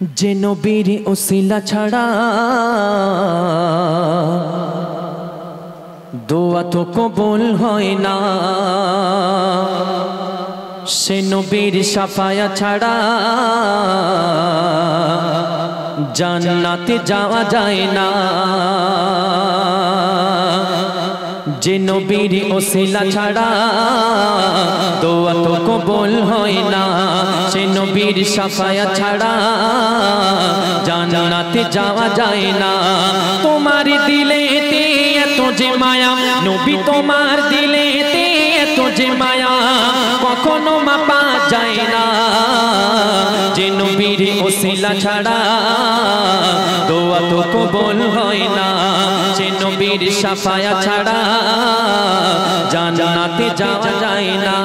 যে নবীর ওসিলা ছাড়া দোয়া তো কবুল হয় না, সে নবীর শাফায়া ছাড়া জান্নাতে যাওয়া যায় না। যে নবীর ওসিলা ছাড়া দোয়া তো কবুল হয় না, সে নবীর শাফায়া ছাড়া জান্নাতে যাওয়া যায় না। তোমার দিলেতে এত যে মায়া, নবী তোমার দিলেতে এত যে মায়া কখনো মাপা যায় না। যে নবীর ওসিলা ছাড়া দোয়া তো কবুল হয় না, সে নবীর শাফায়া ছাড়া জান্নাতে যাওয়া যায় না।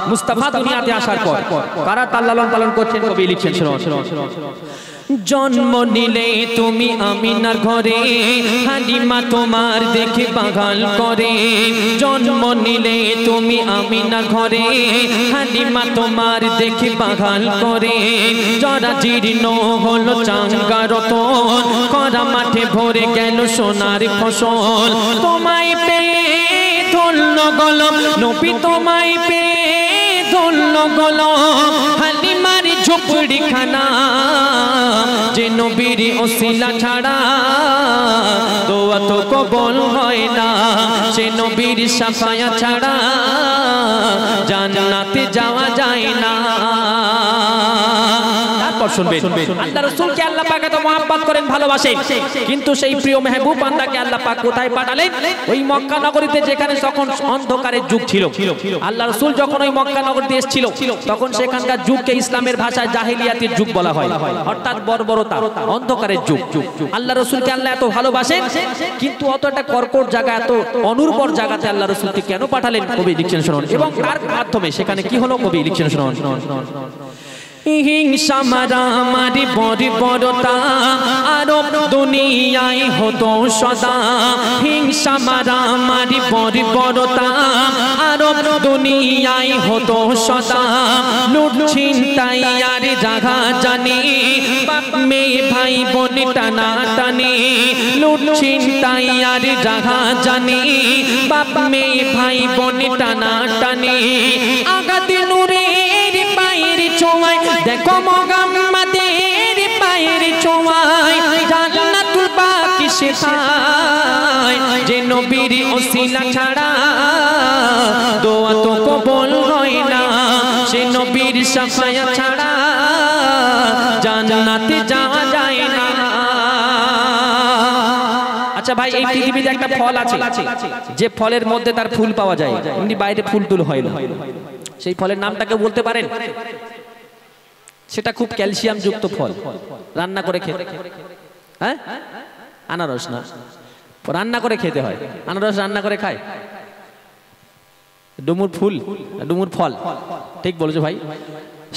মুস্তাফা দুনিয়াতে আসার পর কারা তার লালন পালন করছেন কবি লিখছেন জন্ম নিলে তুমি আমিনার ঘরে, হালিমা তোমার দেখে পাগল করে। জন্ম নিলে তুমি আমিনার ঘরে, হালিমা তোমার দেখে পাগল করে। জরা জীর্ণ হলো চাঙ্গা রতন, করা মাঠে ভরে গেল সোনার ফসল। তোমায় পেয়ে ধন্য গলম নবী, তোমায় পেয়ে ধন্য গলম হালিমার ঝুপড়ি খানা। যে নবীর ওসিলা ছাড়া দোয়া তো কবুল হয় না, সে নবীর শাফায়া ছাড়া জান্নাতে যাওয়া যায় না। আল্লাহ রাসূলকে আল্লাহ পাক এত মহব্বত করেন, ভালোবাসেন, কিন্তু সেই প্রিয় মেহবুব বান্দাকে আল্লাহ পাক কোথায় পাঠালেন? ওই মক্কা নগরীতে, যেখানে তখন অন্ধকারের যুগ ছিল। আল্লাহ রাসূল যখন ওই মক্কা নগরীতে এসেছিল তখন সেখানকার যুগকে ইসলামের ভাষায় জাহেলিয়াতের যুগ বলা হয়, অর্থাৎ বর্বরতা, অন্ধকারের যুগ। আল্লাহ রাসূলকে আল্লাহ এত ভালোবাসেন, কিন্তু অত একটা কর্কট জায়গা, এত অনুর্বর জায়গাতে আল্লাহ রাসূলকে কেন পাঠালেন? কবি লিখছেন শুনুন, এবং তার মাধ্যমে সেখানে কি হলো কবি লিখছেন শুনুন। হিংসা মারামারি বর্বরতা আরব দুনিয়ায় হতো সদা। হিংসা মারামারি বর্বরতা আরব দুনিয়ায় হতো সদা। লুট ছিনতাই আর জাগা জানি, বাপ মেয়ে ভাই বোন টানা টানি। লুট ছিনতাই আর জাগা জানি, বাপ মেয়ে ভাই বোন টানা টানি। আগাতে নূরের পায়ের ছোঁয়ায় দেখো মুহাম্মাদের পায়ের ছোঁয়ায় জান্নাতুল বাকি সেথায়। যে নবীর ওসিলা ছাড়া দোয়া তো কবুল হয় না, সে নবীর শাফায়া ছাড়া জান্নাতে যাওয়া যায় না। আচ্ছা ভাই, এই পৃথিবীতে একটা ফল আছে যে ফলের মধ্যে তার ফুল পাওয়া যায়, এমনি বাইরে ফুল টুল হয় না। সেই ফলের নামটাকে বলতে পারেন? সেটা খুব ক্যালসিয়াম যুক্ত ফল, রান্না করে খেতে। হ্যাঁ, আনারস না, রান্না করে খেতে হয়। আনারস রান্না করে খায়। ডুমুর ফুল, ডুমুর ফল, ঠিক বলেছো ভাই।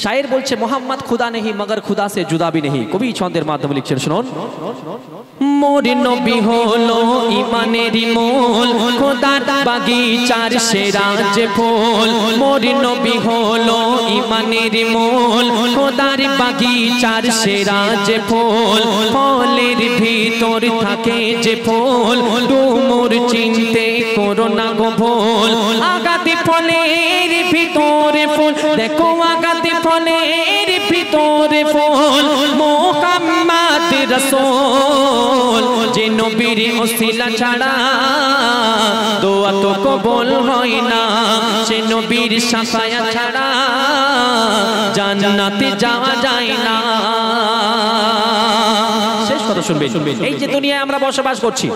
শায়ের বলছে মোহাম্মদ খুদা নেহি মগর খুদা সে জুদা ভি নেহি। কবি ছন্দের মাধ্যমে লিখছেন শুনুন। মোর নবী হলো ঈমানের মূল, খোদার বাগিচার সেরা যে ফুল। মোর নবী হলো ঈমানের মূল, খোদার বাগিচার সেরা যে ফুল। ফলের ভিতর থাকে যে ফুল, ডুমুর চিনতে করো না গো ভুল। আগাতে ফলের ভিতরে ফুল, দেখো আগাতে ফলের ভিতরে ফুল। মুহাম্মদ রাসূল যে নবীর ওসিলা ছাড়া দোয়া তো কবুল হয় না, সে নবীর শাফায়া ছাড়া জান্নাতে যাওয়া যায় না। শেষ কথা শুনবেন। এই যে দুনিয়ায় আমরা বসবাস করছি,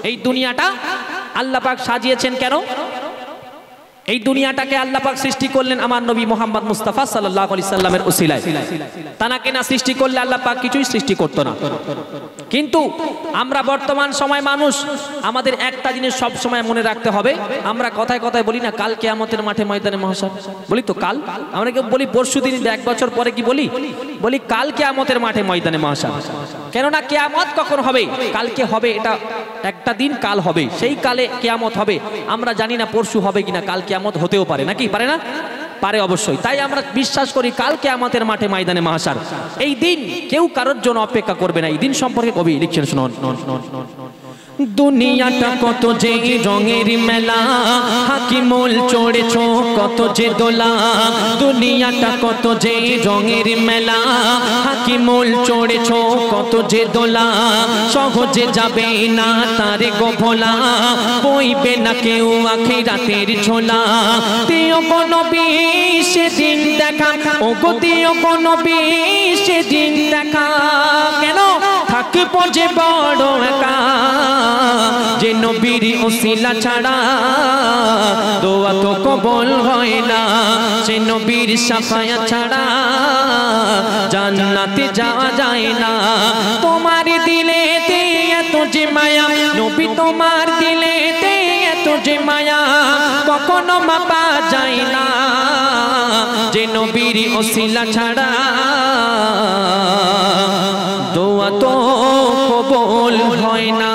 এই দুনিয়াটা আল্লাহ পাক সাজিয়েছেন কেন? এই দুনিয়াটাকে আল্লাহ পাক সৃষ্টি করলেন আমার নবী মুহাম্মদ মুস্তাফা সাল্লাল্লাহু আলাইহি সাল্লামের ওসিলায়। তানাকে না সৃষ্টি করলে আল্লাহ পাক কিছুই সৃষ্টি করতো না। কিন্তু আমরা বর্তমান সময় মানুষ, আমাদের একটা জিনিস সব সময় মনে রাখতে হবে। আমরা কথায় কথায় বলি না, কাল কিয়ামতের মাঠে ময়দানে মহাশর, বলি তো কাল। আমরা কেউ বলি পরশুদিন, এক বছর পরে কি বলি? বলি কাল কিয়ামতের মাঠে ময়দানে মহাশর। কেননা কিয়ামত কখন হবে? কালকে হবে, এটা একটা দিন কাল হবে, সেই কালে কিয়ামত হবে। আমরা জানি না পরশু হবে কিনা, কাল কিয়ামত হতেও পারে, নাকি পারে না? পারে অবশ্যই। তাই আমরা বিশ্বাস করি কালকে আমাদের মাঠে ময়দানে মাহশার, এই দিন কেউ কারোর জন্য অপেক্ষা করবে না। এই দিন সম্পর্কে কবি লিখছেন শুনুন। দুনিয়াটা কত যে রঙের মেলা, হাকিমুল চড়েছ কত যে দোলা। দুনিয়াটা কত যে রঙের মেলা, হাকিমুল চড়েছ কত যে দোলা। সহজে যাবে না তারে গো ভোলা, বইবে না কেউ আখিরাতের ঝোলা। দিও গো নবী সেদিন দেখা, ও গো দিও গো নবী সেদিন দেখা। কেন থাকিব যে বড় একা, যে নবীর ওসিলা ছাড়া দোয়া তো কবুল হয় না। সে নবীর শাফায়াত ছাড়া জান্নাতে যাওয়া যায় না। তোমার দিলেতে এত যে মায়া, নবী তোমার দিলেতে এত যে মায়া, কখনো মাপা যায় না। যে নবীর ওসিলা ছাড়া দোয়া তো কবুল হয় না।